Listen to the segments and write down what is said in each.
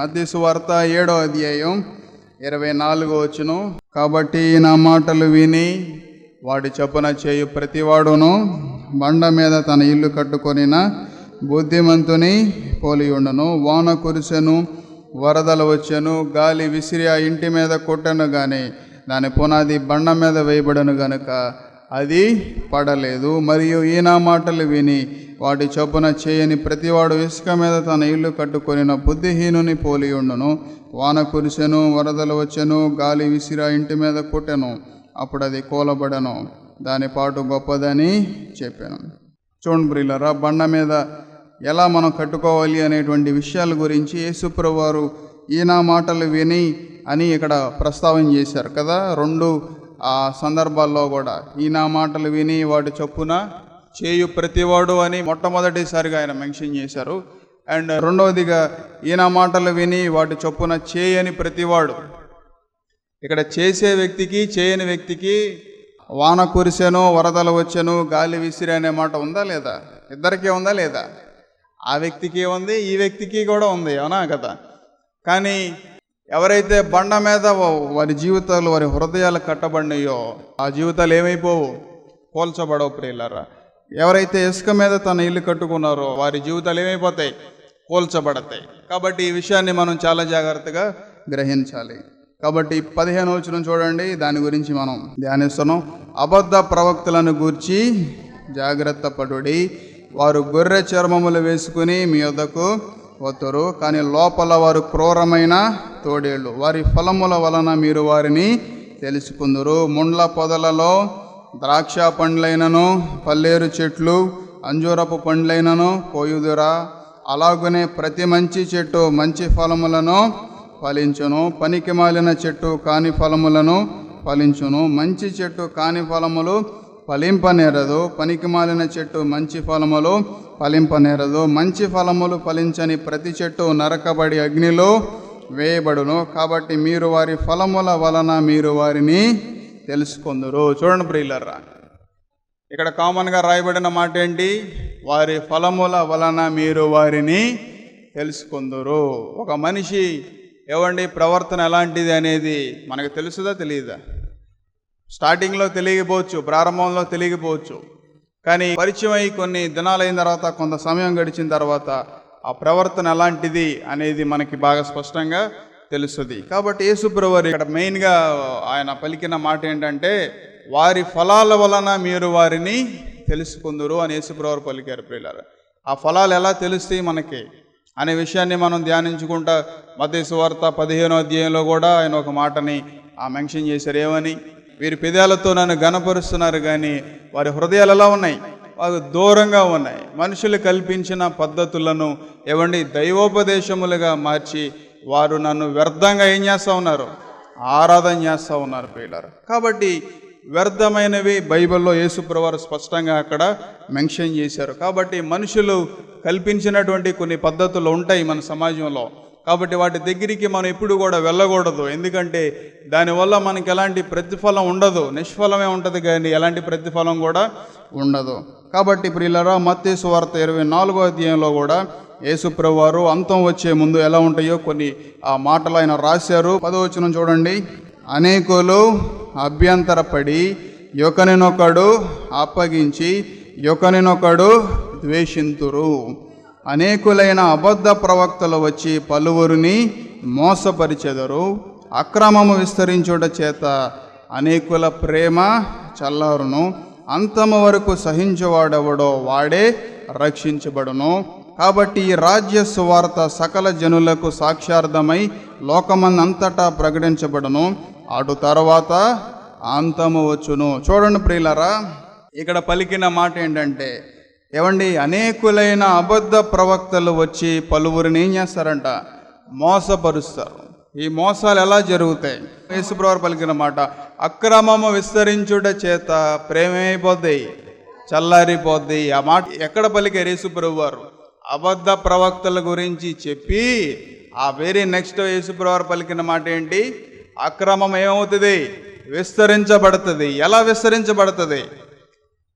మత్తయి సువార్త 7వ అధ్యాయం 24వ వచనం. కాబట్టి నా మాటలు విని వాడి చొప్పున చేయు ప్రతివాడును బండ మీద తన ఇల్లు కట్టుకొనిన బుద్ధిమంతుని పోలి ఉండను. వాన కురిసెను, వరదలు వచ్చెను, గాలి విసిరి ఆ ఇంటి మీద కొట్టెను గాని దాని పునాది బండ మీద వేయబడను గనుక అది పడలేదు. మరియు ఈ నా మాటలు విని వాటి చొప్పున చేయని ప్రతివాడు ఇసుక మీద తన ఇల్లు కట్టుకొనిన బుద్ధిహీనుని పోలి ఉండును. వాన కురిసెను, వరదలు వచ్చెను, గాలి విసిరి ఆ ఇంటి మీద కొట్టెను, అప్పుడు అది కూలబడను, దాని పాటు గొప్పదని చెప్పాను. చూడండి ప్రియులారా, బండ మీద ఎలా మనం కట్టుకోవాలి అనేటువంటి విషయాల గురించి యేసుప్రభువు వారు ఈ నా మాటలు విని అని ఇక్కడ ప్రస్తావన చేశారు కదా. రెండు సందర్భాల్లో కూడా ఈ నా మాటలు విని వాటి చొప్పున చేయు ప్రతివాడు అని మొట్టమొదటిసారిగా ఆయన మెన్షన్ చేశారు. అండ్ రెండవదిగా ఈ నా మాటలు విని వాటి చొప్పున చేయని ప్రతివాడు. ఇక్కడ చేసే వ్యక్తికి చేయని వ్యక్తికి వాన కురిసెను, వరదలు వచ్చెను, గాలి విసిరి అనే మాట ఉందా లేదా? ఇద్దరికీ ఉందా లేదా? ఆ వ్యక్తికి ఉంది, ఈ వ్యక్తికి కూడా ఉంది, అవునా కదా. కానీ ఎవరైతే బండ మీద వారి జీవితాలు, వారి హృదయాలు కట్టబడినాయో ఆ జీవితాలు ఏమైపోవు, పోల్చబడవు ప్రియులారా. ఎవరైతే ఇసుక మీద తన ఇల్లు కట్టుకున్నారో వారి జీవితాలు ఏమైపోతాయి, పోల్చబడతాయి. కాబట్టి ఈ విషయాన్ని మనం చాలా జాగ్రత్తగా గ్రహించాలి. కాబట్టి 15వ వచనం చూడండి, దాని గురించి మనం ధ్యానిస్తున్నాం. అబద్ధ ప్రవక్తలను గూర్చి జాగ్రత్త పడుడి. వారు గొర్రె చర్మములు వేసుకుని మీ వద్దకు వత్తురు, కానీ లోపల వారు క్రూరమైన తోడేళ్ళు. వారి ఫలముల వలన మీరు వారిని తెలుసుకుందురు. ముండ్ల పొదలలో ద్రాక్ష పండ్లైనను, పల్లేరు చెట్లు, అంజూరపు పండ్లైనను కోయుదురా. అలాగనే ప్రతి మంచి చెట్టు మంచి ఫలములను ఫలించును, పనికి మాలిన చెట్టు కాని ఫలములను ఫలించును. మంచి చెట్టు కాని ఫలములు ఫలింపనేరదు, పనికి మాలిన చెట్టు మంచి ఫలములు ఫలింపనేరదు. మంచి ఫలములు ఫలించని ప్రతి చెట్టు నరకబడి అగ్నిలో వేయబడును. కాబట్టి మీరు వారి ఫలముల వలన మీరు వారిని తెలుసుకుందురు. చూడండి ప్రియులారా, ఇక్కడ కామన్గా రాయబడిన మాట ఏంటి? వారి ఫలముల వలన మీరు వారిని తెలుసుకుందురు. ఒక మనిషి ప్రవర్తన ఎలాంటిది అనేది మనకు తెలుసుదా తెలియదా? స్టార్టింగ్లో తెలియకపోవచ్చు, ప్రారంభంలో తెలియకపోవచ్చు, కానీ పరిచయం అయ్యి కొన్ని దినాలైన తర్వాత, కొంత సమయం గడిచిన తర్వాత ఆ ప్రవర్తన ఎలాంటిది అనేది మనకి బాగా స్పష్టంగా తెలుస్తుంది. కాబట్టి యేసుప్రభువు వారు ఇక్కడ మెయిన్గా ఆయన పలికిన మాట ఏంటంటే వారి ఫలాల వలన మీరు వారిని తెలుసుకుందురు అని యేసుప్రభువు వారు పలికారు ప్రియులారా. ఆ ఫలాలు ఎలా తెలుస్తాయి మనకి అనే విషయాన్ని మనం ధ్యానించుకుంటా మత్తయి సువార్త 15వ అధ్యాయంలో కూడా ఆయన ఒక మాటని మెన్షన్ చేశారు. ఏమని? వీరి పెదాలతో నన్ను ఘనపరుస్తున్నారు కానీ వారి హృదయాలు ఎలా ఉన్నాయి? వారు దూరంగా ఉన్నాయి. మనుషులు కల్పించిన పద్ధతులను దైవోపదేశములుగా మార్చి వారు నన్ను వ్యర్థంగా ఏం చేస్తూ ఉన్నారు? ఆరాధన చేస్తూ ఉన్నారు ప్రియులారా. కాబట్టి వ్యర్థమైనవి బైబిల్లో యేసుప్రభువు వారు స్పష్టంగా అక్కడ మెన్షన్ చేశారు. కాబట్టి మనుషులు కల్పించినటువంటి కొన్ని పద్ధతులు ఉంటాయి మన సమాజంలో. కాబట్టి వాటి దగ్గరికి మనం ఎప్పుడు కూడా వెళ్ళకూడదు. ఎందుకంటే దానివల్ల మనకి ఎలాంటి ప్రతిఫలం ఉండదు, నిష్ఫలమే ఉంటుంది కానీ ఎలాంటి ప్రతిఫలం కూడా ఉండదు. కాబట్టి ప్రియులారా, మత్తయి సువార్త 24వ అధ్యాయంలో కూడా యేసుప్రభువు వారు అంతం వచ్చే ముందు ఎలా ఉంటాయో కొన్ని మాటలు ఆయన రాశారు. 10వ వచనం చూడండి. అనేకులు అభ్యంతరపడి ఒకరినొకడు అప్పగించి ఒకరినొకడు ద్వేషింతురు. అనేకులైన అబద్ధ ప్రవక్తలు వచ్చి పలువురిని మోసపరిచెదరు. అక్రమము విస్తరించుట చేత అనేకుల ప్రేమ చల్లారును. అంతము వరకు సహించువాడెవడో వాడే రక్షించబడును. కాబట్టి ఈ రాజ్య సువార్త సకల జనులకు సాక్షార్థమై లోకమందంతటా ప్రకటించబడును. అటు తర్వాత అంతము వచ్చును. చూడండి ప్రియులారా, ఇక్కడ పలికిన మాట ఏంటంటే అనేకులైన అబద్ధ ప్రవక్తలు వచ్చి పలువురిని ఏం చేస్తారంట? మోసపరుస్తారు. ఈ మోసాలు ఎలా జరుగుతాయి? యేసుప్రభువు వారు పలికిన మాట, అక్రమము విస్తరించుట చేత ప్రేమ అయిపోద్ది, చల్లారిపోద్ది. ఆ మాట ఎక్కడ పలికారు యేసుప్రభువు వారు? అబద్ధ ప్రవక్తల గురించి చెప్పి ఆ వెరీ నెక్స్ట్ యేసుప్రభువు వారు పలికిన మాట ఏంటి? అక్రమం ఏమవుతుంది? విస్తరించబడుతుంది. ఎలా విస్తరించబడుతుంది?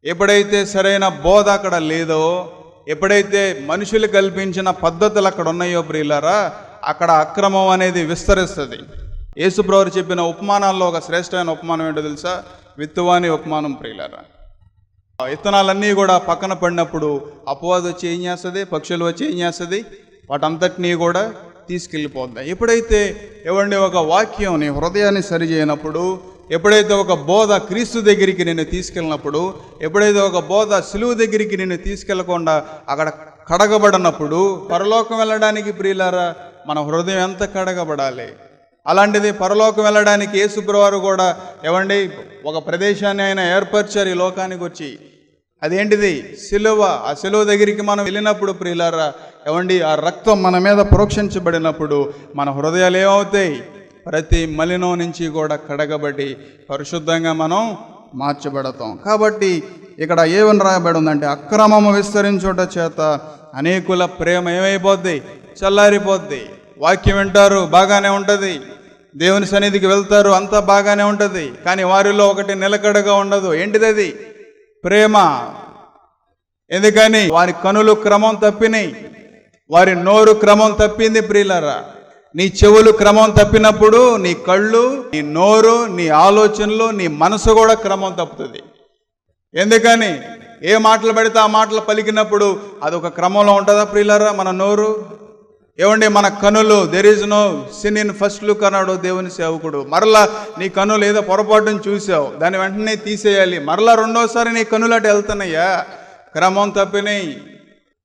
ఎప్పుడైతే సరైన బోధ అక్కడ లేదో, ఎప్పుడైతే మనుషులు కల్పించిన పద్ధతులు అక్కడ ఉన్నాయో ప్రియులారా, అక్కడ అక్రమం అనేది విస్తరిస్తుంది. యేసుప్రభువు చెప్పిన ఉపమానాల్లో ఒక శ్రేష్టమైన ఉపమానం ఏంటో తెలుసా? విత్తువాని ఉపమానం ప్రియులారా. విత్తనాలన్నీ కూడా పక్కన పడినప్పుడు అపవాది వచ్చి ఏం చేస్తుంది? పక్షులు వచ్చి ఏం చేస్తుంది? వాటంతటినీ కూడా తీసుకెళ్ళిపోద్దాయి. ఎప్పుడైతే ఒక వాక్యం నీ హృదయాన్ని సరిచేయనప్పుడు, ఎప్పుడైతే ఒక బోధ క్రీస్తు దగ్గరికి నిన్ను తీసుకెళ్ళినప్పుడు, ఎప్పుడైతే ఒక బోధ సిలువు దగ్గరికి నిన్ను తీసుకెళ్లకుండా అక్కడ కడగబడినప్పుడు, పరలోకం వెళ్ళడానికి ప్రియులారా మన హృదయం ఎంత కడగబడాలి. అలాంటిది పరలోకం వెళ్ళడానికి యేసుప్రభువు కూడా ఒక ప్రదేశాన్ని ఆయన ఏర్పరిచారు ఈ లోకానికి వచ్చి. అదేంటిది? సిలువ. ఆ సిలువ దగ్గరికి మనం వెళ్ళినప్పుడు ప్రియులారా ఆ రక్తం మన మీద ప్రోక్షించబడినప్పుడు మన హృదయాలు ఏమవుతాయి? ప్రతి మలినం నుంచి కూడా కడగబడి పరిశుద్ధంగా మనం మార్చబడతాం. కాబట్టి ఇక్కడ ఏమని రాయబడి ఉందంటే, అక్రమము విస్తరించుట చేత అనేకుల ప్రేమ ఏమైపోద్ది? చల్లారిపోద్ది. వాక్యం వింటారు, బాగానే ఉంటుంది. దేవుని సన్నిధికి వెళ్తారు, అంతా బాగానే ఉంటుంది. కానీ వారిలో ఒకటి నిలకడగా ఉండదు. ఏంటిది అది? ప్రేమ. ఎందుకని? వారి కనులు క్రమం తప్పినాయి, వారి నోరు క్రమం తప్పింది ప్రియులారా. నీ చెవులు క్రమం తప్పినప్పుడు నీ కళ్ళు, నీ నోరు, నీ ఆలోచనలు, నీ మనసు కూడా క్రమం తప్పుతుంది. ఎందుకని? ఏ మాటలు పడితే ఆ మాటలు పలికినప్పుడు అదొక క్రమంలో ఉంటుందా ప్రియులారా? మన నోరు మన కనులు, there is no sin in first look అన్నాడు దేవుని సేవకుడు. మరలా నీ కనులు ఏదో పొరపాటును చూసావు, దాన్ని వెంటనే తీసేయాలి. మరలా రెండోసారి నీ కనులు అటు వెళ్తున్నాయా? క్రమం తప్పినాయి.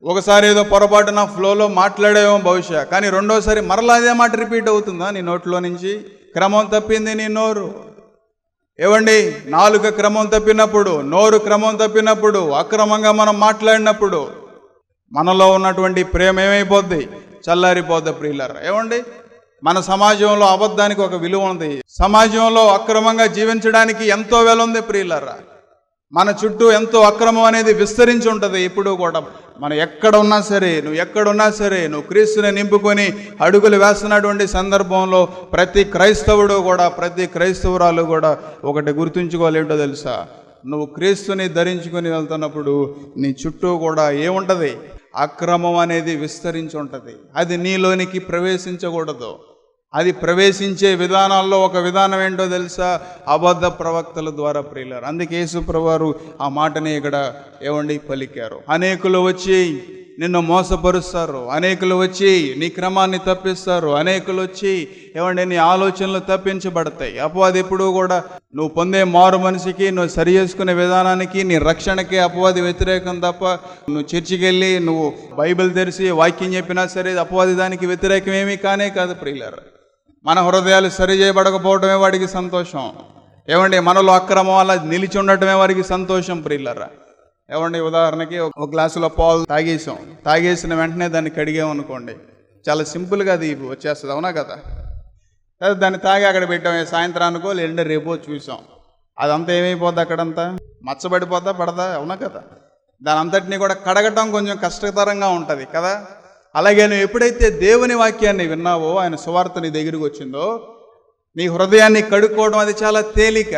ఒకసారి ఏదో పొరపాటున ఫ్లోలో మాట్లాడేమో బహుశా, కానీ రెండోసారి మరలా అదే మాట రిపీట్ అవుతుందా నీ నోట్లో నుంచి? క్రమం తప్పింది నీ నోరు. నాలుక క్రమం తప్పినప్పుడు, నోరు క్రమం తప్పినప్పుడు, అక్రమంగా మనం మాట్లాడినప్పుడు మనలో ఉన్నటువంటి ప్రేమ ఏమైపోద్ది? చల్లారిపోద్ది ప్రియులారా. మన సమాజంలో అబద్ధానికి ఒక విలువ ఉంది. సమాజంలో అక్రమంగా జీవించడానికి ఎంతో విలువ ఉంది ప్రియులారా. మన చుట్టూ ఎంతో అక్రమం అనేది విస్తరించి ఉంటుంది. ఇప్పుడు కూడా మనం ఎక్కడున్నా సరే, నువ్వు క్రీస్తుని నింపుకొని అడుగులు వేస్తున్నటువంటి సందర్భంలో ప్రతి క్రైస్తవుడు కూడా, ప్రతి క్రైస్తవురాలు కూడా ఒకటి గుర్తుంచుకోవాలేంటో తెలుసా? నువ్వు క్రీస్తుని ధరించుకొని వెళ్తున్నప్పుడు నీ చుట్టూ కూడా ఏముంటుంది? అక్రమం అనేది విస్తరించి ఉంటుంది. అది నీలోనికి ప్రవేశించకూడదు. అది ప్రవేశించే విధానాల్లో ఒక విధానం ఏంటో తెలుసా? అబద్ధ ప్రవక్తల ద్వారా ప్రియులారు. అందుకే యేసుప్రభువు ఆ మాటని ఇక్కడ పలికారు. అనేకులు వచ్చి నిన్ను మోసపరుస్తారు, అనేకులు వచ్చి నీ క్రమాన్ని తప్పిస్తారు, అనేకులు వచ్చి నీ ఆలోచనలు తప్పించబడతాయి. అపవాది ఎప్పుడూ కూడా నువ్వు పొందే మారు మనిషికి, నువ్వు సరి చేసుకునే విధానానికి, నీ రక్షణకి అపవాది వ్యతిరేకం తప్ప, నువ్వు చర్చికి వెళ్ళి నువ్వు బైబిల్ తెరిచి వాక్యం చెప్పినా సరే అపవాది దానికి వ్యతిరేకం ఏమీ కానే కాదు ప్రియులారు. మన హృదయాలు సరి చేయబడకపోవడమే వాడికి సంతోషం. మనలో అక్రమం అలా నిలిచి ఉండటమే వారికి సంతోషం ప్రియులారా. ఉదాహరణకి ఒక గ్లాసులో పాలు తాగేసిన వెంటనే దాన్ని కడిగామనుకోండి, చాలా సింపుల్గా అది వచ్చేస్తుంది, అవునా కదా? దాన్ని తాగి అక్కడ పెట్టాం, సాయంత్రానికో లేదంటే రేపో చూసాం, అదంతా ఏమైపోద్ది? అక్కడంతా మచ్చబడిపోతా పడదా? అవునా కదా? దాని అంతటినీ కూడా కడగటం కొంచెం కష్టతరంగా ఉంటుంది కదా. అలాగే నువ్వు ఎప్పుడైతే దేవుని వాక్యాన్ని విన్నావో, ఆయన సువార్త నీ దగ్గరికి వచ్చిందో, నీ హృదయాన్ని కడుక్కోవడం అది చాలా తేలిక.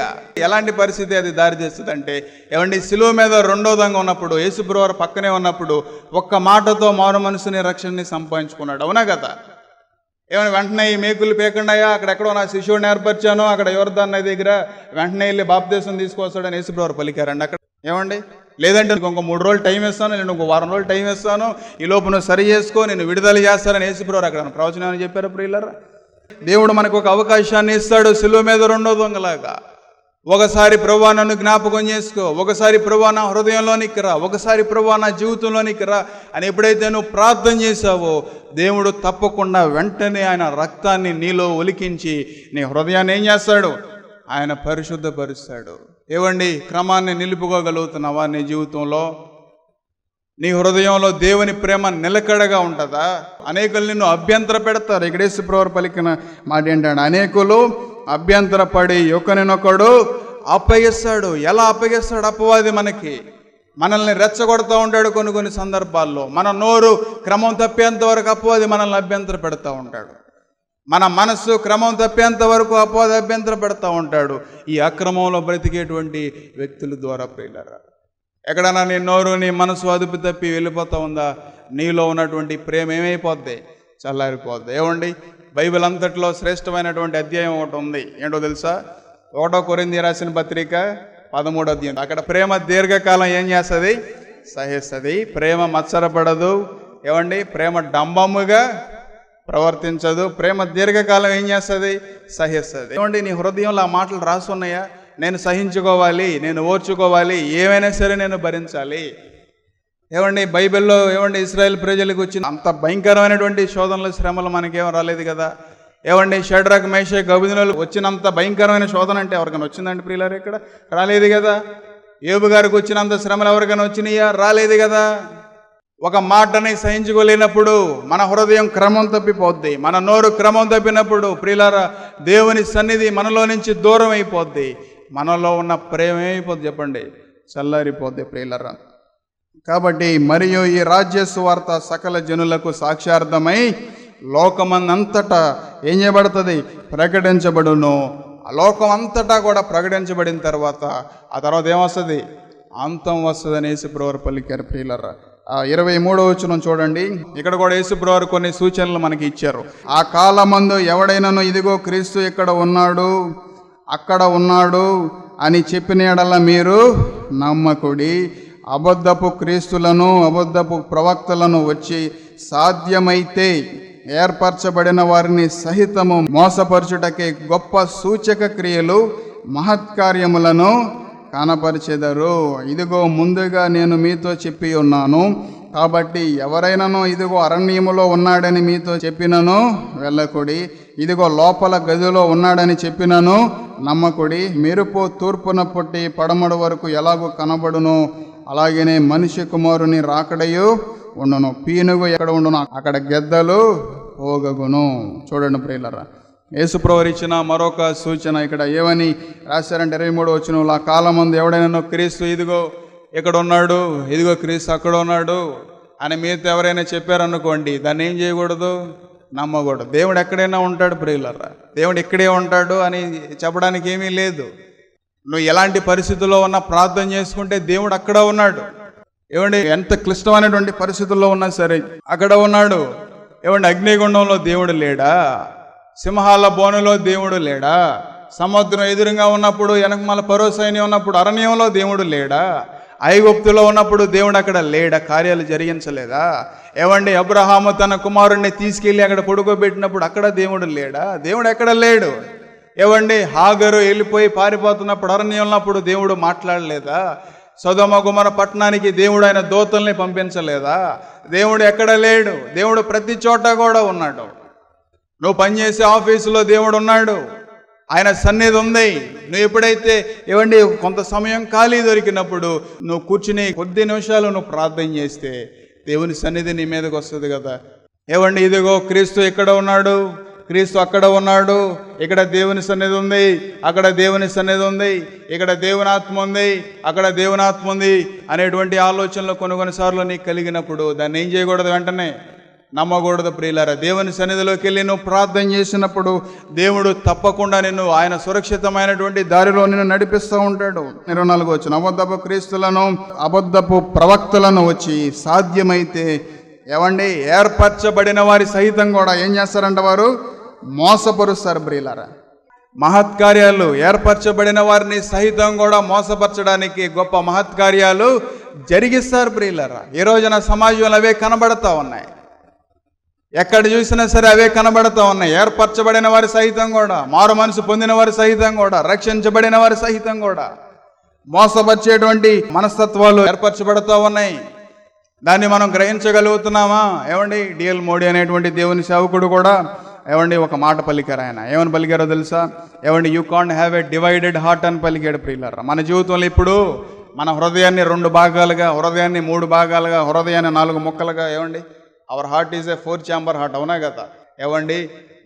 ఎలాంటి పరిస్థితి అది దారి చేస్తుంది అంటే, సిలువ మీద రెండో దంగా ఉన్నప్పుడు, యేసుప్రభువు పక్కనే ఉన్నప్పుడు ఒక్క మాటతో మారు మనసుని, రక్షణని సంపాదించుకున్నాడు, అవునా కదా? వెంటనే ఈ మేకులు పేకుండాయా, అక్కడెక్కడో నా శిష్యుడిని ఏర్పరిచాను, అక్కడ యోర్దాను దగ్గర వెంటనే వెళ్ళి బాప్తీసం తీసుకొస్తాడని యేసుప్రభువు పలికారండి అక్కడ. లేదంటే ఇంకొక 3 రోజులు టైం ఇస్తాను, నేను ఇంకొక 1 వారం రోజులు టైం ఇస్తాను, ఈ లోపు నువ్వు సరి చేసుకో, నేను విడుదల చేస్తానని యేసుప్రభువు అక్కడ ప్రవచనం అని చెప్పారు ప్రియులారా. దేవుడు మనకు ఒక అవకాశాన్ని ఇస్తాడు సిలువ మీద రెండో దొంగలాగా. ఒకసారి ప్రభువా నన్ను జ్ఞాపకం చేసుకో, ఒకసారి ప్రభువా నా హృదయంలోనికి రా, ఒకసారి ప్రభువా నా జీవితంలోనికి రా అని ఎప్పుడైతే నువ్వు ప్రార్థన చేశావో, దేవుడు తప్పకుండా వెంటనే ఆయన రక్తాన్ని నీలో ఒలికించి నీ హృదయాన్ని ఏం చేస్తాడు? ఆయన పరిశుద్ధపరుస్తాడు. క్రమాన్ని నిలుపుకోగలుగుతున్నావా నీ జీవితంలో? నీ హృదయంలో దేవుని ప్రేమ నిలకడగా ఉంటుందా? అనేకులు నిన్ను అభ్యంతర పెడతారు. ఇక్కడ యేసుప్రభువు పలికిన మాట ఏంటంటే, అనేకులు అభ్యంతరపడి ఒకరినొకడు అప్పగిస్తాడు. ఎలా అప్పగిస్తాడు అపవాది? మనల్ని రెచ్చగొడతా ఉంటాడు. కొన్ని సందర్భాల్లో మన నోరు క్రమం తప్పేంత వరకు అపవాది మనల్ని అభ్యంతర పెడతా ఉంటాడు. మన మనస్సు క్రమం తప్పేంత వరకు అపవాది అభ్యంతర పెడతా ఉంటాడు. ఈ అక్రమంలో బ్రతికేటువంటి వ్యక్తుల ద్వారా ప్రియులారా, ఎక్కడన్నా నీ నోరు, నీ మనసు అదుపు తప్పి వెళ్ళిపోతా ఉందా? నీలో ఉన్నటువంటి ప్రేమ ఏమైపోద్ది? చల్లారిపోద్ది. ఏమండి, బైబిల్ అంతట్లో శ్రేష్టమైనటువంటి అధ్యాయం ఒకటి ఉంది. ఏంటో తెలుసా? 1 కొరింథీ రాసిన పత్రిక 13వ అధ్యాయం. అక్కడ ప్రేమ దీర్ఘకాలం ఏం చేస్తుంది? సహిస్తుంది. ప్రేమ మత్సరపడదు. ఏమండి, ప్రేమ డంబముగా ప్రవర్తించదు. ప్రేమ దీర్ఘకాలం ఏం చేస్తుంది? సహిస్తుంది. ఏమండి, నీ హృదయంలో ఆ మాటలు రాసున్నాయా? నేను సహించుకోవాలి, నేను ఓర్చుకోవాలి, ఏమైనా సరే నేను భరించాలి. ఏమండి, బైబిల్లో ఏమండి ఇశ్రాయేల్ ప్రజలకు వచ్చిన అంత భయంకరమైనటువంటి శోధనలు, శ్రమలు మనకేం రాలేదు కదా. ఏమండి, షడ్రక్ మేషక్ అబేద్నెగోలు వచ్చినంత భయంకరమైన శోధన అంటే ఎవరికైనా వచ్చిందండి ప్రియులారా? ఇక్కడ రాలేదు కదా. యోబు గారికి వచ్చినంత శ్రమలు ఎవరికైనా వచ్చినాయా? రాలేదు కదా. ఒక మాటని సహించుకోలేనప్పుడు మన హృదయం క్రమం తప్పిపోద్ది. మన నోరు క్రమం తప్పినప్పుడు ప్రియులారా, దేవుని సన్నిధి మనలో నుంచి దూరం అయిపోద్ది. మనలో ఉన్న ప్రేమ ఏమైపోద్ది చెప్పండి? చల్లారిపోద్ది ప్రియులారా. కాబట్టి మరియు ఈ రాజ్య సువార్త సకల జనులకు సాక్ష్యార్థమై లోకమంతటా ఏం చేయబడుతుంది? ప్రకటించబడును. ఆ లోకం అంతటా కూడా ప్రకటించబడిన తర్వాత ఆ తర్వాత ఏమొస్తుంది? అంతం వస్తుంది అని యేసుప్రభువు పలికారు ప్రియులారా. 23వ వచనం చూడండి. ఇక్కడ కూడా యేసుప్రభువు కొన్ని సూచనలు మనకి ఇచ్చారు. ఆ కాలమందు ఎవడైనాను ఇదిగో క్రీస్తు ఇక్కడ ఉన్నాడు, అక్కడ ఉన్నాడు అని చెప్పిన యెడల మీరు నమ్మకుడి. అబద్ధపు క్రీస్తులను, అబద్ధపు ప్రవక్తలను వచ్చి సాధ్యమైతే ఏర్పరచబడిన వారిని సహితము మోసపరచుటకే గొప్ప సూచక క్రియలు, మహత్కార్యములను కనపరిచెదరు. ఇదిగో ముందుగా నేను మీతో చెప్పి ఉన్నాను. కాబట్టి ఎవరైనానో ఇదిగో అరణ్యములో ఉన్నాడని మీతో చెప్పినను వెళ్ళకుడి, ఇదిగో లోపల గదిలో ఉన్నాడని చెప్పినను నమ్మకుడి. మెరుపు తూర్పున పుట్టి పడమడు వరకు ఎలాగో కనబడును, అలాగనే మనిషి కుమారుని రాకడయు ఉండును. పీనుగు ఎక్కడ ఉండును అక్కడ గెద్దలు పోగగును. చూడండి ప్రియులారా, యేసుప్రభువు ఇచ్చిన మరొక సూచన ఇక్కడ ఏమని రాశారంటే 23వ వచనంలో, ఆ కాలమందు ఎవడైనా క్రీస్తు ఇదిగో ఇక్కడ ఉన్నాడు, ఇదిగో క్రీస్తు అక్కడ ఉన్నాడు అని మీతో ఎవరైనా చెప్పారనుకోండి, దాన్ని ఏం చేయకూడదు? నమ్మకూడదు. దేవుడు ఎక్కడైనా ఉంటాడు ప్రియులారా, దేవుడు ఇక్కడే ఉంటాడు అని చెప్పడానికి ఏమీ లేదు. నువ్వు ఎలాంటి పరిస్థితుల్లో ఉన్నా ప్రార్థన చేసుకుంటే దేవుడు అక్కడ ఉన్నాడు. ఏమండి, ఎంత క్లిష్టమైనటువంటి పరిస్థితుల్లో ఉన్నా సరే అక్కడ ఉన్నాడు. ఏమండి, అగ్నిగుండంలో దేవుడు లేడా? సింహాల బోనులో దేవుడు లేడా? సముద్రం ఎదురుగా ఉన్నప్పుడు వెనకమాల ఫరో సైన్యం ఉన్నప్పుడు అరణ్యంలో దేవుడు లేడా? ఐగుప్తులో ఉన్నప్పుడు దేవుడు అక్కడ లేడా? కార్యాలు జరిగించలేదా? ఏమండి, అబ్రహాము తన కుమారుణ్ణి తీసుకెళ్ళి అక్కడ పడుకోబెట్టినప్పుడు అక్కడ దేవుడు లేడా? దేవుడు ఎక్కడ లేడు. ఏవండి, హాగరు వెళ్ళిపోయి పారిపోతున్నప్పుడు అరణ్యం ఉన్నప్పుడు దేవుడు మాట్లాడలేదా? సొదొమ గొమొర్రా పట్టణానికి దేవుడు ఆయన దూతల్ని పంపించలేదా? దేవుడు ఎక్కడ లేడు. దేవుడు ప్రతి చోట కూడా ఉన్నాడు. నువ్వు పనిచేసే ఆఫీసులో దేవుడు ఉన్నాడు, ఆయన సన్నిధి ఉంది. నువ్వు ఎప్పుడైతే ఏవండి కొంత సమయం ఖాళీ దొరికినప్పుడు నువ్వు కూర్చుని కొద్ది నిమిషాలు నువ్వు ప్రార్థన చేస్తే దేవుని సన్నిధి నీ మీదకి వస్తుంది కదా. ఏవండి, ఇదిగో క్రీస్తు ఇక్కడ ఉన్నాడు, క్రీస్తు అక్కడ ఉన్నాడు, ఇక్కడ దేవుని సన్నిధి ఉంది, అక్కడ దేవుని సన్నిధి ఉంది, ఇక్కడ దేవుని ఆత్మ ఉంది, అక్కడ దేవుని ఆత్మ ఉంది అనేటువంటి ఆలోచనలు కొన్నిసార్లు నీకు కలిగినప్పుడు దాన్ని ఏం చేయకూడదు? వెంటనే నమ్మకూడదు ప్రియులారా. దేవుని సన్నిధిలోకి వెళ్ళి నువ్వు ప్రార్థన చేసినప్పుడు దేవుడు తప్పకుండా నిన్ను ఆయన సురక్షితమైనటువంటి దారిలో నిన్ను నడిపిస్తూ ఉంటాడు. 24వ వచనం, అబద్ధపు క్రీస్తులను, అబద్ధపు ప్రవక్తలను వచ్చి సాధ్యమైతే ఏమండి ఏర్పరచబడిన వారి సహితం కూడా ఏం చేస్తారంట? వారు మోసపరుస్తారు ప్రియులారా. మహత్కార్యాలు ఏర్పరచబడిన వారిని సహితం కూడా మోసపరచడానికి గొప్ప మహత్కార్యాలు జరిగిస్తారు ప్రియులారా. ఈ రోజున సమాజంలో అవే కనబడతా ఉన్నాయి. ఎక్కడ చూసినా సరే అవే కనబడతా ఉన్నాయి. ఏర్పరచబడిన వారి సహితం కూడా, మారు మనసు పొందిన వారి సహితం కూడా, రక్షించబడిన వారి సహితం కూడా మోసపరిచేటువంటి మనస్తత్వాలు ఏర్పరచబడతా ఉన్నాయి. దాన్ని మనం గ్రహించగలుగుతున్నామా? ఏమండి, డిఎల్ మోడీ అనేటువంటి దేవుని సేవకుడు కూడా ఏమండి ఒక మాట పలికారు. ఆయన ఏమని పలికారో తెలుసా? ఏమండి, you can't have a divided heart అని పలికాడు ప్రియులారా. మన జీవితంలో ఇప్పుడు మన హృదయాన్ని 2 భాగాలుగా, హృదయాన్ని 3 భాగాలుగా, హృదయాన్ని 4 ముక్కలుగా, ఏమండి our heart is a 4 chamber heart, అవునా కదా? ఏమండి,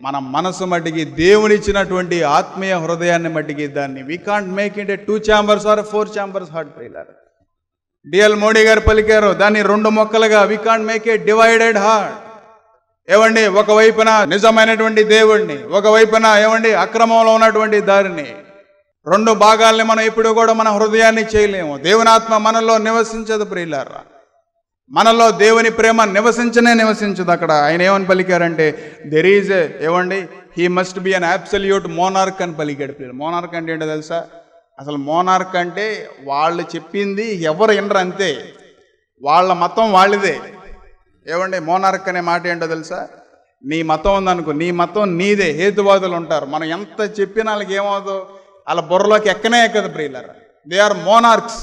మన మనసు మట్టికి దేవునిచ్చినటువంటి ఆత్మీయ హృదయాన్ని మట్టికి దాన్ని we can't make it a 2 chambers or 4 chambers heart ప్రియులారా. డిఎల్ మోడీ గారు పలికారు దాన్ని 2 ముక్కలుగా, we can't make a divided heart. ఏమండి, ఒకవైపున నిజమైనటువంటి దేవుణ్ణి, ఒకవైపున ఏమండి అక్రమంలో ఉన్నటువంటి దారిని, 2 భాగాల్ని మనం ఎప్పుడు కూడా మన హృదయాన్ని చేయలేము. దేవుని ఆత్మ మనలో నివసించదు ప్రియులారా. మనలో దేవుని ప్రేమ నివసించదు అక్కడ. ఆయన ఏమని పలికారంటే దెర్ ఈజ్ ఏమండి he must be an absolute monarch అని పలికాడు. మోనార్క్ అంటే ఏంటో తెలుసా? అసలు మోనార్క్ అంటే వాళ్ళు చెప్పింది ఎవరు వినరు అంతే, వాళ్ళ మతం వాళ్ళదే. ఏమండి మోనార్క్ అనే మాట ఏంటో తెలుసా? నీ మతం ఉందనుకో, నీ మతం నీదే. హేతువాదులు ఉంటారు, మనం ఎంత చెప్పిన వాళ్ళకి ఏమవుతుందో వాళ్ళ బుర్రలోకి ఎక్కనే ఎక్కదు ప్రియులారా. They are monarchs.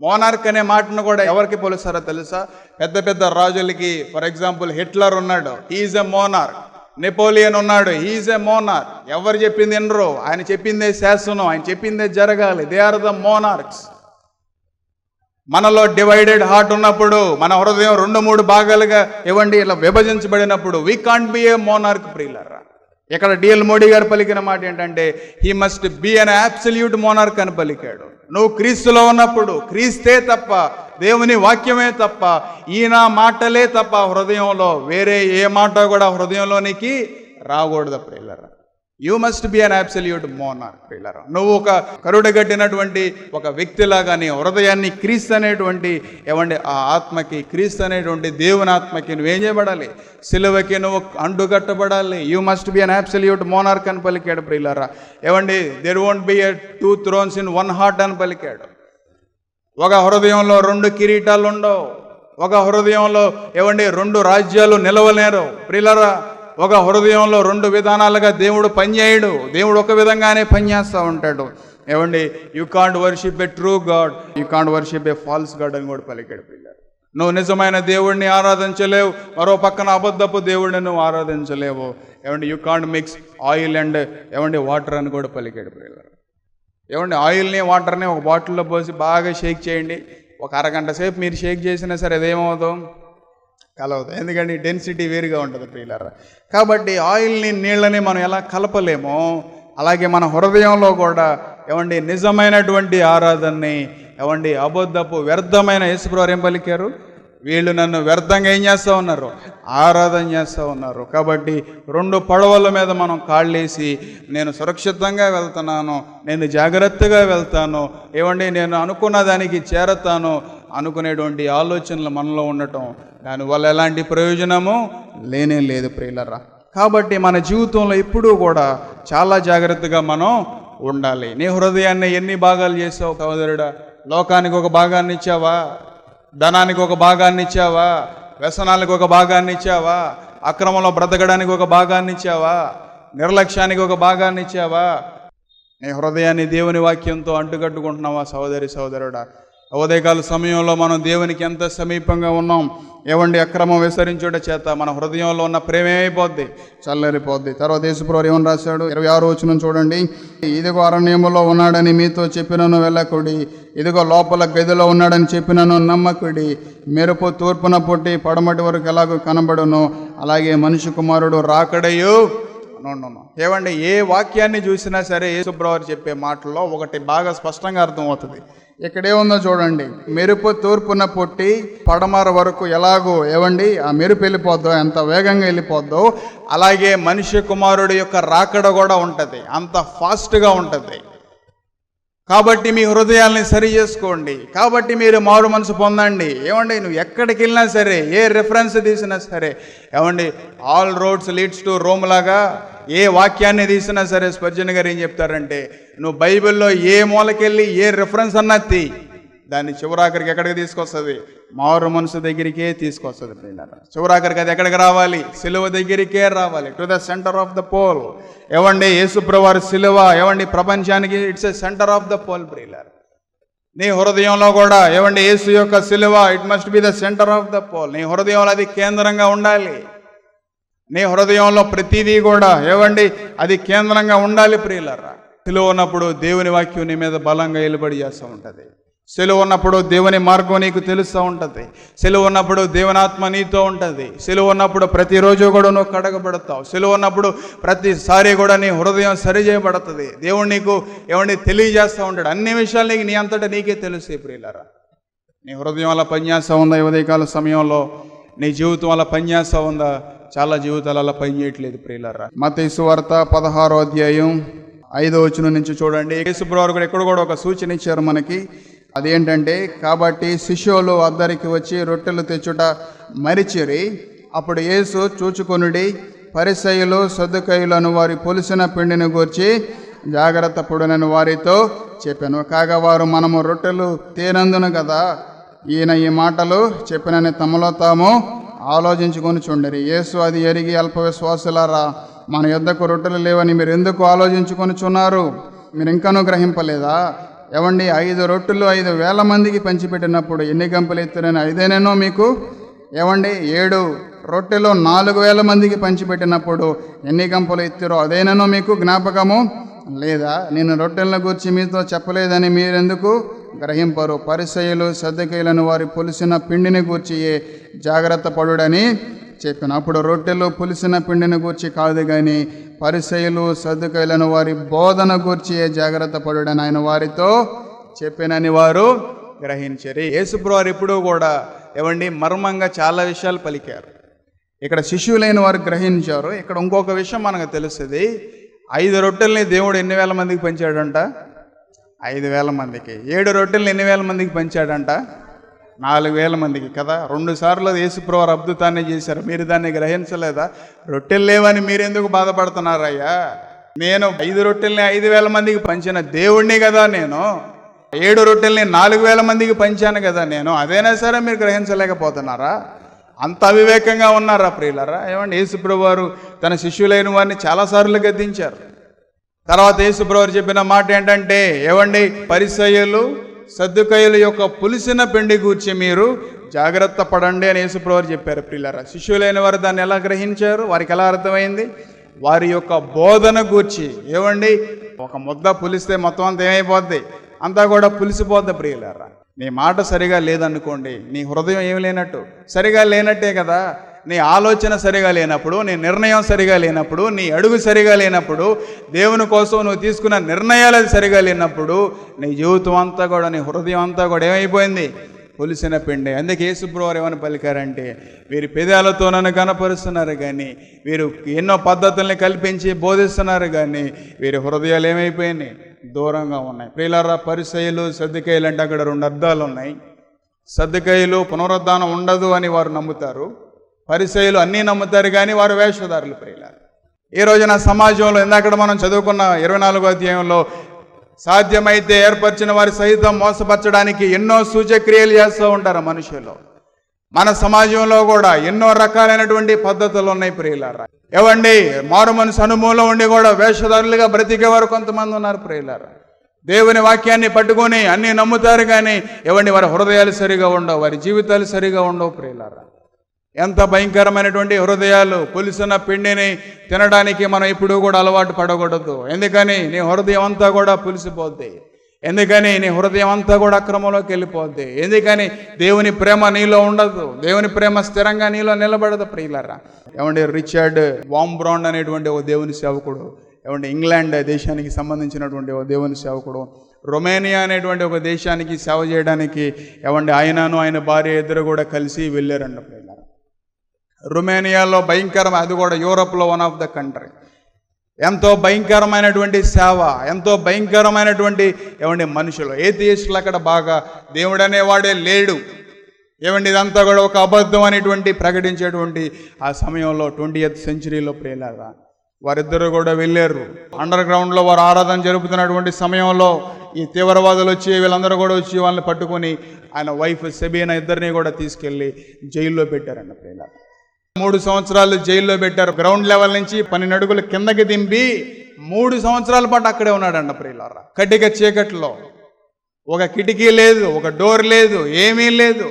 మోనార్క్ అనే మాటను కూడా ఎవరికి పోలుస్తారో తెలుసా? పెద్ద పెద్ద రాజులకి. ఫర్ ఎగ్జాంపుల్ హిట్లర్ ఉన్నాడు, హీఈస్ ఎ మోనార్క్. నెపోలియన్ ఉన్నాడు, హీఈస్ ఎ మోనార్క్. ఎవరు చెప్పింది వినరు, ఆయన చెప్పిందే శాసనం, ఆయన చెప్పిందే జరగాలి. They are the monarchs. మనలో డివైడెడ్ హార్ట్ ఉన్నప్పుడు, మన హృదయం 2-3 భాగాలుగా ఇవ్వండి ఇలా విభజించబడినప్పుడు we can't be a monarch ప్రియులారా. ఇక్కడ డిఎల్ మోడీ గారు పలికిన మాట ఏంటంటే he must be an absolute monarch అని పలికాడు. నువ్వు క్రీస్తులో ఉన్నప్పుడు క్రీస్తే తప్ప, దేవుని వాక్యమే తప్ప, ఈయన మాటలే తప్ప హృదయంలో వేరే ఏ మాట కూడా హృదయంలోనికి రాకూడదు ప్రియులారా. You must be an absolute monarch ప్రియులారా. నువ్వు ఒక కరుడుగట్టినటువంటి ఒక వ్యక్తిలాగా నీ హృదయాన్ని క్రీస్తు అనేటువంటి ఏమండి ఆ ఆత్మకి, క్రీస్తు అనేటువంటి దేవుని ఆత్మకి నువ్వేం చేయబడాలి? సిలువకి నువ్వు అంటుగట్టబడాలి. You must be an absolute monarch అని పలికాడు ప్రియులారా. ఏమండి there won't be a 2 thrones in 1 heart అని పలికాడు. ఒక హృదయంలో 2 కిరీటాలు ఉండవు. ఒక హృదయంలో ఏమండి 2 రాజ్యాలు నిలవలేరు ప్రియులారా. ఒక హృదయంలో 2 విధానాలుగా దేవుడు పనిచేయడు. దేవుడు ఒక విధంగానే పనిచేస్తూ ఉంటాడు. ఏమండి you can't worship a true God, you can't worship A falls God అని కూడా పలికాడు పిల్లలు. నువ్వు నిజమైన దేవుడిని ఆరాధించలేవు, మరో పక్కన అబద్ధపు దేవుడిని నువ్వు ఆరాధించలేవు. ఏమండి you can't mix oil and ఏమండి వాటర్ అని కూడా పలికాడు పిల్లలు. ఏమండి ఆయిల్ని వాటర్ని ఒక బాటిల్లో పోసి బాగా షేక్ చేయండి. ఒక అరగంట సేపు మీరు షేక్ చేసినా సరే అదేమవుతాం? కలవదు. ఎందుకంటే డెన్సిటీ వేరుగా ఉంటుంది ప్రియులారా. కాబట్టి ఆయిల్ని నీళ్ళని మనం ఎలా కలపలేమో అలాగే మన హృదయంలో కూడా ఏమండి నిజమైనటువంటి ఆరాధనని ఏమండి అబద్ధపు వ్యర్థమైన యేసుప్రభువారు ఏం పలికారు? వీళ్ళు నన్ను వ్యర్థంగా ఏం చేస్తూ ఉన్నారు? ఆరాధన చేస్తూ ఉన్నారు. కాబట్టి 2 పడవల మీద మనం కాళ్ళేసి నేను సురక్షితంగా వెళ్తున్నాను, నేను జాగ్రత్తగా వెళ్తాను, ఏమండి నేను అనుకున్న దానికి చేరతాను అనుకునేటువంటి ఆలోచనలు మనలో ఉండటం, దానివల్ల ఎలాంటి ప్రయోజనము లేనే లేదు ప్రియులరా. కాబట్టి మన జీవితంలో ఎప్పుడూ కూడా చాలా జాగ్రత్తగా మనం ఉండాలి. నీ హృదయాన్ని ఎన్ని భాగాలు చేసావు సహోదరుడా? లోకానికి ఒక భాగాన్ని ఇచ్చావా? ధనానికి ఒక భాగాన్ని ఇచ్చావా? వ్యసనాలకు ఒక భాగాన్ని ఇచ్చావా? అక్రమంలో బ్రతకడానికి ఒక భాగాన్ని ఇచ్చావా? నిర్లక్ష్యానికి ఒక భాగాన్ని ఇచ్చావా? నీ హృదయాన్ని దేవుని వాక్యంతో అంటుకట్టుకుంటున్నావా సహోదరి సహోదరుడా? ఉదయకాల సమయంలో మనం దేవునికి ఎంత సమీపంగా ఉన్నాం. ఏవండి అక్రమం విస్తరించుట చేత మన హృదయంలో ఉన్న ప్రేమ ఏమైపోద్ది? చల్లరిపోద్ది. తర్వాత యేసుప్రభువు ఏమని రాశాడు? 26వ వచనం చూడండి. ఇదిగో అరణ్యములో ఉన్నాడని మీతో చెప్పినను వెళ్ళకుడి, ఇదిగో లోపల గదిలో ఉన్నాడని చెప్పినను నమ్మకుడి. మెరుపు తూర్పున పుట్టి పడమటి వరకు ఎలాగో కనబడును, అలాగే మనిషి కుమారుడు రాకడయు. ఏవండి ఏ వాక్యాన్ని చూసినా సరే యేసుప్రభువు చెప్పే మాటల్లో ఒకటి బాగా స్పష్టంగా అర్థమవుతుంది. ఇక్కడేముందో చూడండి. మెరుపు తూర్పున పుట్టి పడమర వరకు ఎలాగో ఏవండి ఆ మెరుపు వెళ్ళిపోద్దో, ఎంత వేగంగా వెళ్ళిపోద్దో, అలాగే మనిషి కుమారుడు యొక్క రాకడ కూడా ఉంటుంది, అంత ఫాస్ట్గా ఉంటుంది. కాబట్టి మీ హృదయాల్ని సరి చేసుకోండి. కాబట్టి మీరు మారు మనసు పొందండి. ఏమండి నువ్వు ఎక్కడికి వెళ్ళినా సరే, ఏ రెఫరెన్స్ తీసినా సరే, ఏమండి all roads leads to Rome లాగా ఏ వాక్యాన్ని తీసినా సరే స్పర్జన్ గారు ఏం చెప్తారంటే, నువ్వు బైబిల్లో ఏ మూలకెళ్ళి ఏ రెఫరెన్స్ అన్నా తీ, దాన్ని చివరాఖరికి ఎక్కడికి తీసుకొస్తుంది? మారు మనసు దగ్గరికే తీసుకొస్తుంది. చివరాఖరికి అది ఎక్కడికి రావాలి? సిలువ దగ్గరికే రావాలి. To the centre of the pole. ఏవండి యేసుప్రభువారి సిలువ ఏవండి ప్రపంచానికి it's a centre of the pole ప్రియులారా. నీ హృదయంలో కూడా ఏవండి యేసు యొక్క సిలువ it must be the centre of the pole. నీ హృదయంలో అది కేంద్రంగా ఉండాలి. నీ హృదయంలో ప్రతిదీ కూడా ఏవండి అది కేంద్రంగా ఉండాలి ప్రియులారా. సిలువ ఉన్నప్పుడు దేవుని వాక్యం నీ మీద బలంగా వెలుబడి చేస్తూ ఉంటుంది. సెలవు ఉన్నప్పుడు దేవుని మార్గం నీకు తెలుస్తూ ఉంటుంది. సెలవు ఉన్నప్పుడు దేవునాత్మ నీతో ఉంటుంది. సెలవు ఉన్నప్పుడు ప్రతిరోజు కూడా నువ్వు కడగబడతావు. సెలవు ఉన్నప్పుడు ప్రతిసారి కూడా నీ హృదయం సరి చేయబడుతుంది. దేవుడు నీకు ఏమండి తెలియజేస్తూ ఉంటాడు. అన్ని విషయాలు నీకు నీ అంతటా నీకే తెలుస్తాయి ప్రియులారా. నీ హృదయం అలా పనిచేస్తూ ఉందా? ఉదయకాల సమయంలో నీ జీవితం అలా పనిచేస్తూ ఉందా? చాలా జీవితాలు అలా పనిచేయట్లేదు ప్రియులారా. మత్తయి సువార్త 16వ అధ్యాయం 5వ వచనం నుంచి చూడండి. యేసుప్రభువు కూడా ఎక్కడ కూడా ఒక సూచన ఇచ్చారు మనకి. అదేంటంటే, కాబట్టి శిష్యులు అద్దరికి వచ్చి రొట్టెలు తెచ్చుట మరిచిరి. అప్పుడు యేసు చూచుకొనుడి, పరిసయ్యులు సద్దుకయ్యులను వారి పులిసిన పిండిని గూర్చి జాగ్రత్త పడునని వారితో చెప్పాను. కాగా వారు మనము రొట్టెలు తేనందును కదా ఈయన ఈ మాటలు చెప్పినని తమలో తాము ఆలోచించుకొని చుండరి. యేసు అది ఎరిగి, అల్ప విశ్వాసులారా, మన యొద్దకు రొట్టెలు లేవని మీరు ఎందుకు ఆలోచించుకొని చున్నారు? మీరు ఇంకనూ గ్రహింపలేదా? ఏవండి, 5 రొట్టెలు 5,000 మందికి పంచిపెట్టినప్పుడు ఎన్ని గంపలు ఎత్తురని ఐదేనేనో మీకు? ఏవండి, 7 రొట్టెలు 4,000 మందికి పంచిపెట్టినప్పుడు ఎన్ని గంపలు ఎత్తురో అదేనేనో మీకు జ్ఞాపకము లేదా? నేను రొట్టెలను గూర్చి మీతో చెప్పలేదని మీరెందుకు గ్రహింపరు? పరిసయ్యులు సద్దకయ్యులను వారి పులిసిన పిండిని గూర్చి జాగ్రత్త పడుడని చెప్పాను. అప్పుడు రొట్టెలు పులిసిన పిండిని గూర్చి కాదు కానీ పరిసయ్యులు సద్దకయ్యులను వారి బోధన గూర్చి జాగ్రత్త పడుడని ఆయన వారితో చెప్పానని వారు గ్రహించారు. యేసుప్రభువారు ఎప్పుడూ కూడా ఏవండి మర్మంగా చాలా విషయాలు పలికారు. ఇక్కడ శిష్యులైన వారు గ్రహించారు. ఇక్కడ ఇంకొక విషయం మనకు తెలుస్తుంది. 5 రొట్టెల్ని దేవుడు ఎన్ని వేల మందికి పంచాడంట? 5,000 మందికి. 7 రొట్టెల్ని ఎన్ని వేల మందికి పంచాడంట? 4,000 మందికి కదా. 2 సార్లు యేసుప్రభువారు అద్భుతాన్ని చేశారు. మీరు దాన్ని గ్రహించలేదా? రొట్టెలు లేవని మీరెందుకు బాధపడుతున్నారయ్యా? నేను 5 రొట్టెల్ని 5,000 మందికి పంచిన దేవుణ్ణి కదా. నేను 7 రొట్టెల్ని 4,000 మందికి పంచాను కదా నేను. అదైనా సరే మీరు గ్రహించలేకపోతున్నారా? అంత అవివేకంగా ఉన్నారా ప్రియులారా? ఏమండి, యేసుప్రభువారు తన శిష్యులైన వారిని చాలాసార్లు గద్దించారు. తర్వాత యేసుప్రభువారు చెప్పిన మాట ఏంటంటే, ఏవండి, పరిసయ్యులు సద్దుకయ్యుల యొక్క పులిసిన పిండి గూర్చి మీరు జాగ్రత్త పడండి అని యేసుప్రభువారు చెప్పారు. ప్రియులారా, శిష్యులైన వారు దాన్ని ఎలా గ్రహించారు? వారికి ఎలా అర్థమైంది? వారి యొక్క బోధన గూర్చి. ఏవండి, ఒక ముద్ద పులిస్తే మొత్తం అంతా ఏమైపోద్ది? అంతా కూడా పులిసిపోద్ది. ప్రియులారా, నీ మాట సరిగా లేదనుకోండి, నీ హృదయం ఏమి లేనట్టు? సరిగా లేనట్టే కదా. నీ ఆలోచన సరిగా లేనప్పుడు, నీ నిర్ణయం సరిగా లేనప్పుడు, నీ అడుగు సరిగా లేనప్పుడు, దేవుని కోసం నువ్వు తీసుకున్న నిర్ణయాలు సరిగా లేనప్పుడు నీ జీవితం అంతా కూడా, నీ హృదయం అంతా కూడా ఏమైపోయింది? పులిసిన పిండి. అందుకే యేసుప్రభువారు ఏమని పలికారంటే, వీరు పెదాలతో నన్ను కనపరుస్తున్నారు కానీ, వీరు ఎన్నో పద్ధతుల్ని కల్పించి బోధిస్తున్నారు కానీ వీరి హృదయాలు ఏమైపోయినాయి? దూరంగా ఉన్నాయి. ప్రియులారా, పరిసయ్యులు సద్దకయ్యులు అంటే అక్కడ 2 అర్థాలు ఉన్నాయి. సద్దకయ్యులు పునరుద్ధానం ఉండదు అని వారు నమ్ముతారు. పరిసయ్యులు అన్నీ నమ్ముతారు కానీ వారు వేషధారులు. ప్రియులారా, ఈ రోజున సమాజంలో ఇందాక మనం చదువుకున్న 24వ అధ్యాయంలో సాధ్యమైతే ఏర్పరిచిన వారి సహితం మోసపరచడానికి ఎన్నో సూచక్రియలు చేస్తూ ఉంటారు మనుషులు. మన సమాజంలో కూడా ఎన్నో రకాలైనటువంటి పద్ధతులు ఉన్నాయి. ప్రియులారా, ఏవండి, మారు మనసు అనుభవంలో ఉండి కూడా వేషధారులుగా బ్రతికేవారు కొంతమంది ఉన్నారు. ప్రియులారా, దేవుని వాక్యాన్ని పట్టుకొని అన్నీ నమ్ముతారు కానీ ఏవండి, వారి హృదయాలు సరిగా ఉండవు, వారి జీవితాలు సరిగా ఉండవు. ప్రియులారా, ఎంత భయంకరమైనటువంటి హృదయాలు! పులిసిన పిండిని తినడానికి మనం ఇప్పుడు కూడా అలవాటు పడకూడదు. ఎందుకని? నీ హృదయం అంతా కూడా పులిసిపోద్ది. ఎందుకని? నీ హృదయం అంతా కూడా అక్రమంలోకి వెళ్ళిపోద్ది. ఎందుకని? దేవుని ప్రేమ నీలో ఉండదు. దేవుని ప్రేమ స్థిరంగా నీలో నిలబడదు. ప్రియులారా, ఏమండి, రిచర్డ్ వాంబ్రాండ్ అనేటువంటి ఒక దేవుని సేవకుడు, ఏమండి, ఇంగ్లాండ్ దేశానికి సంబంధించినటువంటి ఒక దేవుని సేవకుడు, రొమేనియా అనేటువంటి ఒక దేశానికి సేవ చేయడానికి ఏమండి ఆయనను ఆయన భార్య ఇద్దరు కూడా కలిసి వెళ్ళారండి. ప్రియులారా, రొమేనియాలో అది కూడా యూరోప్లో వన్ ఆఫ్ ద కంట్రీ. ఎంతో భయంకరమైనటువంటి సేవ, ఎంతో భయంకరమైనటువంటి ఏమండి మనుషులు, ఏథియిస్టులు అక్కడ బాగా, దేవుడు అనేవాడే లేడు. ఏమండి, ఇదంతా కూడా ఒక అబద్ధం అనేటువంటి ప్రకటించేటువంటి ఆ సమయంలో 20th సెంచరీలో ప్రియులారా, వారిద్దరూ కూడా వెళ్ళారు. అండర్ గ్రౌండ్లో వారు ఆరాధన జరుపుతున్నటువంటి సమయంలో ఈ తీవ్రవాదులు వచ్చి వీళ్ళందరూ కూడా వచ్చి వాళ్ళని పట్టుకొని ఆయన వైఫ్ సెబీనా ఇద్దరిని కూడా తీసుకెళ్ళి జైల్లో పెట్టారండి. ప్రియులారా, 3 సంవత్సరాలు జైల్లో పెట్టారు. గ్రౌండ్ లెవెల్ నుంచి 12 అడుగులు కిందకి దింపి 3 సంవత్సరాల పాటు అక్కడే ఉన్నాడండి. ప్రియులారా, కటిక చీకట్లో, ఒక కిటికీ లేదు, ఒక డోర్ లేదు, ఏమీ లేదు.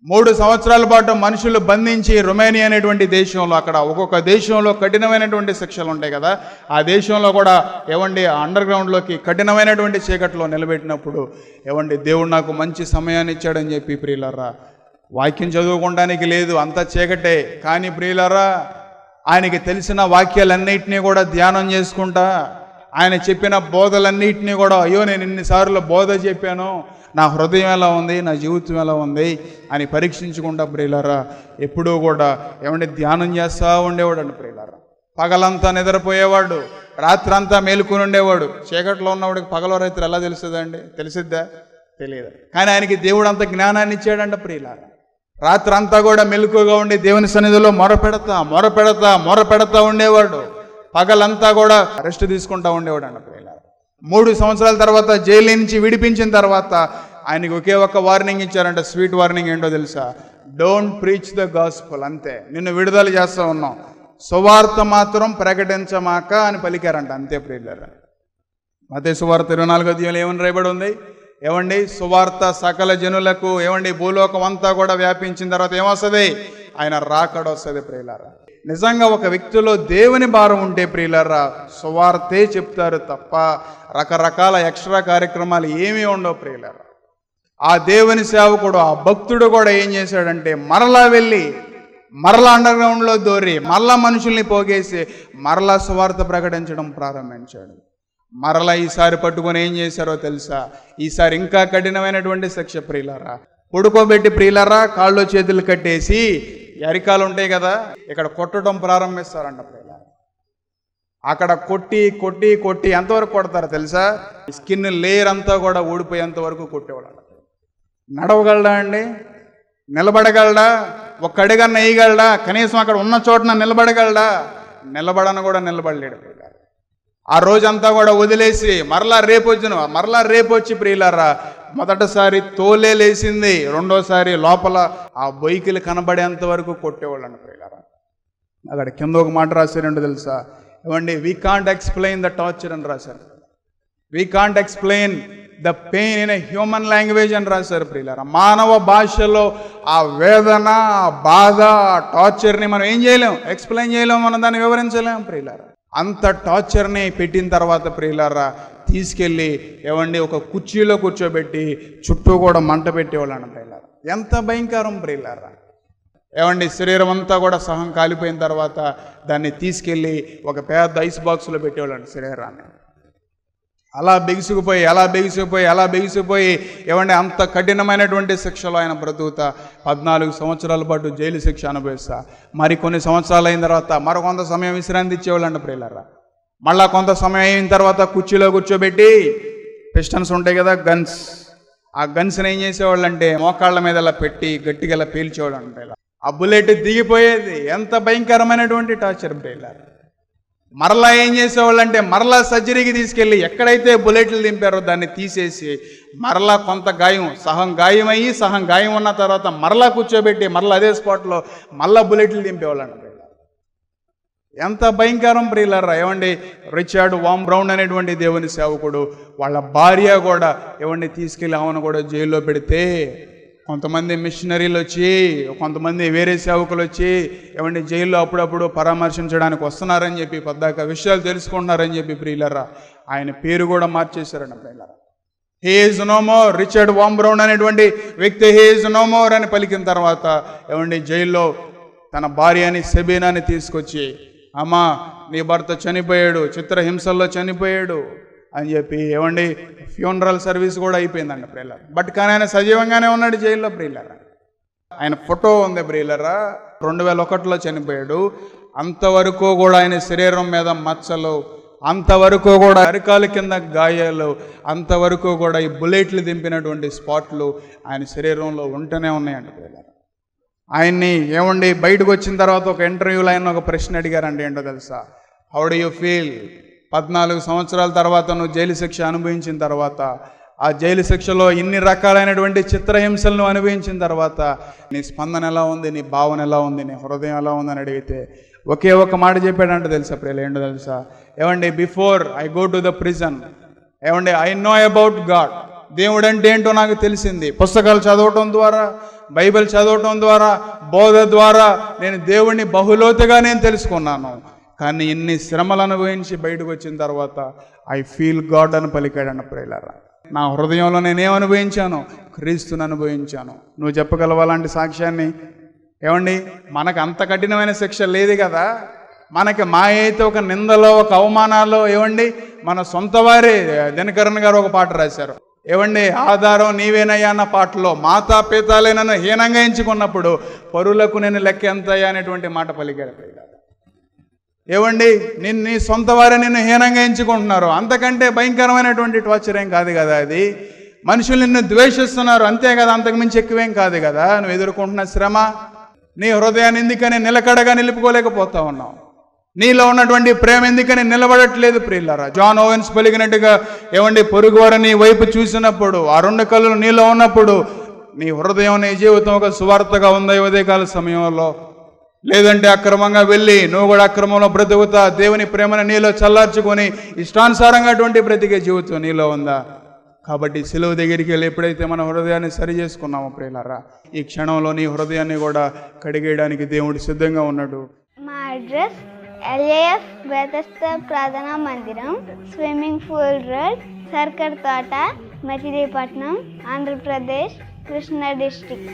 3 సంవత్సరాల పాటు మనుషులు బంధించి రొమేనియా అనేటువంటి దేశంలో, అక్కడ ఒక్కొక్క దేశంలో కఠినమైనటువంటి శిక్షలు ఉంటాయి కదా, ఆ దేశంలో కూడా ఏవండి అండర్ గ్రౌండ్లోకి కఠినమైనటువంటి చీకట్లో నిలబెట్టినప్పుడు ఏవండి, దేవుడు నాకు మంచి సమయాన్ని ఇచ్చాడని చెప్పి ప్రియులారా, వాక్యం చదువుకోవడానికి లేదు, అంత చీకటే. కానీ ప్రియులారా, ఆయనకి తెలిసిన వాక్యాలన్నింటినీ కూడా ధ్యానం చేసుకుంటా, ఆయన చెప్పిన బోధలన్నింటినీ కూడా, అయ్యో నేను ఇన్నిసార్లు బోధ చెప్పాను, నా హృదయం ఎలా ఉంది, నా జీవితం ఎలా ఉంది అని పరీక్షించుకుంటా ప్రియులారా, ఎప్పుడూ కూడా ఏమంటే ధ్యానం చేస్తూ ఉండేవాడు అండి. ప్రియులారా, పగలంతా నిద్రపోయేవాడు, రాత్రంతా మేలుకుని ఉండేవాడు. చీకట్లో ఉన్నవాడికి పగల రాత్రి ఎలా తెలుస్తుందండి? తెలిసిద్దా? తెలియదు. కానీ ఆయనకి దేవుడు అంత జ్ఞానాన్ని ఇచ్చాడంట ప్రియులారా. రాత్రి అంతా కూడా మెలకుగా ఉండి దేవుని సన్నిధిలో మొరపెడతా ఉండేవాడు. పగలంతా కూడా రెస్ట్ తీసుకుంటా ఉండేవాడు అంట ప్రియులారా. 3 సంవత్సరాల తర్వాత జైలు నుంచి విడిపించిన తర్వాత ఆయనకి ఒకే ఒక్క వార్నింగ్ ఇచ్చారంట. స్వీట్ వార్నింగ్ ఏంటో తెలుసా? Don't preach the gospel. అంతే, నిన్ను విడుదల చేస్తూ ఉన్నాం, సువార్త మాత్రం ప్రకటించమాక అని పలికారంట. అంతే ప్రియులారా. మత్తయి సువార్త 24వ అధ్యాయంలో ఏమని రాయబడి ఉంది? ఏమండి, సువార్త సకల జనులకు, ఏమండి, భూలోకం అంతా కూడా వ్యాపించిన తర్వాత ఏమొస్తుంది? ఆయన రాకడ వస్తుంది ప్రియులారా. నిజంగా ఒక వ్యక్తిలో దేవుని భారం ఉంటే ప్రియులారా, సువార్తే చెప్తారు తప్ప రకరకాల ఎక్స్ట్రా కార్యక్రమాలు ఏమీ ఉండవు ప్రియులారా. ఆ దేవుని సేవకుడు, ఆ భక్తుడు కూడా ఏం చేశాడంటే మరలా వెళ్ళి మరలా అండర్ గ్రౌండ్లో దూరి మరలా మనుషుల్ని పోగేసి మరలా సువార్త ప్రకటించడం ప్రారంభించాడు. మరలా ఈసారి పట్టుకొని ఏం చేశారో తెలుసా? ఈసారి ఇంకా కఠినమైనటువంటి శిక్ష ప్రియులారా. పడుకోబెట్టి ప్రియులారా, కాళ్ళు చేతులు కట్టేసి, అరికాలు ఉంటాయి కదా, ఇక్కడ కొట్టడం ప్రారంభిస్తారంట ప్రియులారా. అక్కడ కొట్టి కొట్టి కొట్టి ఎంతవరకు కొడతారో తెలుసా? స్కిన్ లేయర్ అంతా కూడా ఊడిపోయేంత వరకు కొట్టేవాళ్ళు. నడవగలడా అండి? నిలబడగలడా? ఒక అడుగన్న వేయగలడా? కనీసం అక్కడ ఉన్న చోటన నిలబడగలడా? నిలబడను కూడా నిలబడలేడు ప్రియులారా. ఆ రోజంతా కూడా వదిలేసి మరలా రేపు వచ్చి ప్రియులారా, మొదటిసారి తోలే లేసింది, రెండోసారి లోపల ఆ బొయ్యికిలు కనబడేంత వరకు కొట్టేవాళ్ళండి ప్రియులారా. అక్కడ కింద ఒక మాట రాశారంటే తెలుసా? ఏమండి, we can't explain the torture అని రాశారు. We can't explain the pain in a human language అని రాశారు ప్రియులారా. మానవ భాషలో ఆ వేదన, ఆ బాధ, ఆ టార్చర్ని మనం ఏం చేయలేం, ఎక్స్ప్లెయిన్ చేయలేం, మనం దాన్ని వివరించలేం ప్రియులారా. అంత టార్చర్ని పెట్టిన తర్వాత ప్రియులారా తీసుకెళ్ళి ఏమండి ఒక కుర్చీలో కూర్చోబెట్టి చుట్టూ కూడా మంట పెట్టేవాళ్ళని ప్రియులారా. ఎంత భయంకరం ప్రియులారా. ఏమండి, శరీరం అంతా కూడా సహం కాలిపోయిన తర్వాత దాన్ని తీసుకెళ్ళి ఒక పెద్ద ఐస్ బాక్స్లో పెట్టేవాళ్ళండి శరీరాన్ని. అలా బిగుసుకుపోయి ఏమంటే అంత కఠినమైనటువంటి శిక్షలో ఆయన బ్రతుకుతా 14 సంవత్సరాల పాటు జైలు శిక్ష అనుభవిస్తా, మరి కొన్ని సంవత్సరాలు అయిన తర్వాత మరికొంత సమయం విశ్రాంతి ఇచ్చేవాళ్ళండి ప్రియులారా. మళ్ళా కొంత సమయం అయిన తర్వాత కుర్చీలో కూర్చోబెట్టి పిస్టన్స్ ఉంటాయి కదా, గన్స్, ఆ గన్స్ని ఏం చేసేవాళ్ళంటే మోకాళ్ళ మీద ఇలా పెట్టి గట్టిగా ఇలా పేల్చేవాళ్ళు అంటే ఆ బుల్లెట్ దిగిపోయేది. ఎంత భయంకరమైనటువంటి టార్చర్ ప్రియులారా. మరలా ఏం చేసేవాళ్ళంటే మరలా సర్జరీకి తీసుకెళ్ళి ఎక్కడైతే బుల్లెట్లు దింపారో దాన్ని తీసేసి మరలా కొంత సగం గాయం ఉన్న తర్వాత మరలా కూర్చోబెట్టి మరలా అదే స్పాట్లో మరలా బుల్లెట్లు దింపేవాళ్ళండి. ఎంత భయంకరం ప్రియులారా. ఏమండి, రిచర్డ్ వామ్ బ్రౌన్ అనేటువంటి దేవుని సేవకుడు వాళ్ళ భార్య కూడా ఏమండి తీసుకెళ్ళి ఆమెను కూడా జైల్లో పెడితే కొంతమంది మిషనరీలు వచ్చి, కొంతమంది వేరే సేవకులు వచ్చి ఏమండి జైల్లో అప్పుడప్పుడు పరామర్శించడానికి వస్తున్నారని చెప్పి, పద్దాక విషయాలు తెలుసుకుంటున్నారని చెప్పి ప్రియులారా ఆయన పేరు కూడా మార్చేశారండి ప్రియులారా. He is no more. Richard Wurmbrand అనేటువంటి వ్యక్తి హీ ఈజ్ నో మోర్ అని పలికిన తర్వాత ఏమండి జైల్లో తన భార్యని సెబీనాని తీసుకొచ్చి, అమ్మా నీ భర్త చనిపోయాడు, చిత్రహింసల్లో చనిపోయాడు అని చెప్పి ఏమండి ఫ్యూనరల్ సర్వీస్ కూడా అయిపోయిందండి ప్రియులారా. బట్ కానీ ఆయన సజీవంగానే ఉన్నాడు జైల్లో ప్రియులారా. ఆయన ఫోటో ఉంది ప్రియులారా. 2001లో చనిపోయాడు. అంతవరకు కూడా ఆయన శరీరం మీద మచ్చలు, అంతవరకు కూడా అరికాల కింద గాయాలు, అంతవరకు కూడా ఈ బుల్లెట్లు దింపినటువంటి స్పాట్లు ఆయన శరీరంలో ఉంటూనే ఉన్నాయండి ప్రియులారా. ఆయన్ని ఏమండి బయటకు వచ్చిన తర్వాత ఒక ఇంటర్వ్యూలో ఆయన ఒక ప్రశ్న అడిగారండి. ఏంటో తెలుసా? How do you feel? 14 సంవత్సరాల తర్వాత నువ్వు జైలు శిక్ష అనుభవించిన తర్వాత, ఆ జైలు శిక్షలో ఇన్ని రకాలైనటువంటి చిత్రహింసలను అనుభవించిన తర్వాత నీ స్పందన ఎలా ఉంది, నీ భావన ఎలా ఉంది, నీ హృదయం ఎలా ఉందని అడిగితే ఒకే ఒక మాట చెప్పాడంటే తెలుసా ప్రియులు? ఏంటో తెలుసా? ఏమండి, before I go to the prison, ఏమండి ఐ నో అబౌట్ గాడ్. దేవుడు అంటే ఏంటో నాకు తెలిసింది. పుస్తకాలు చదవటం ద్వారా, బైబిల్ చదవటం ద్వారా, బోధ ద్వారా నేను దేవుడిని బహులోతుగా నేను తెలుసుకున్నాను. కానీ ఇన్ని శ్రమలు అనుభవించి బయటకు వచ్చిన తర్వాత ఐ ఫీల్ గాడ్ అని పలికాడన్న ప్రియులారా. నా హృదయంలో నేనేం అనుభవించాను? క్రీస్తుని అనుభవించాను. నువ్వు చెప్పగలవా అలాంటి సాక్ష్యాన్ని? ఏమండి, మనకు అంత కఠినమైన శిక్ష లేదు కదా. మనకి మా అయితే ఒక నిందలో, ఒక అవమానాల్లో ఏమండి మన సొంత వారే. దినకరణ్ గారు ఒక పాట రాశారు. ఏమండి, ఆధారం నీవేనయ్యా అన్న పాటలో మాతాపితాలే నన్ను హీనంగా ఎంచుకున్నప్పుడు పరులకు నేను లెక్క ఎంతయ్యా అనేటువంటి మాట పలికాడు. ఏమండి, నీ సొంత వారే నిన్ను హీనంగా ఎంచుకుంటున్నారు. అంతకంటే భయంకరమైనటువంటి టార్చర్ ఏం కాదు కదా అది. మనుషులు నిన్ను ద్వేషిస్తున్నారు, అంతే కదా, అంతకుమించి ఎక్కువేం కాదు కదా నువ్వు ఎదుర్కొంటున్న శ్రమ. నీ హృదయాన్ని ఎందుకని నిలకడగా నిలుపుకోలేకపోతా ఉన్నావు? నీలో ఉన్నటువంటి ప్రేమ ఎందుకని నిలబడట్లేదు ప్రియులారా? జాన్ ఓవెన్స్ పలికినట్టుగా, ఏమండి, పొరుగువారు నీ వైపు చూసినప్పుడు, ఆ రెండు కళ్ళు నీలో ఉన్నప్పుడు నీ హృదయం, నీ జీవితం ఒక సువార్తగా ఉందా ఈ ఉదయకాల సమయంలో? లేదంటే అక్రమంగా వెళ్ళి నువ్వు కూడా అక్రమంలో బ్రతుకుతా దేవుని ప్రేమను నీలో చల్లార్చుకొని ఇష్టానుసారంగా అటువంటి బ్రతికే జీవితం నీలో ఉందా? కాబట్టి సిలువ దగ్గరికి వెళ్ళి ఎప్పుడైతే మన హృదయాన్ని సరి చేసుకున్నామో ప్రియులారా, ఈ క్షణంలో నీ హృదయాన్ని కూడా కడిగేయడానికి దేవుడు సిద్ధంగా ఉన్నాడు. మా అడ్రస్ LAF బెతెస్దా ప్రార్థనా మందిరం, స్విమ్మింగ్ పూల్ రోడ్, సర్కర్ తోట, మచిలీపట్నం, ఆంధ్రప్రదేశ్, కృష్ణా డిస్ట్రిక్ట్.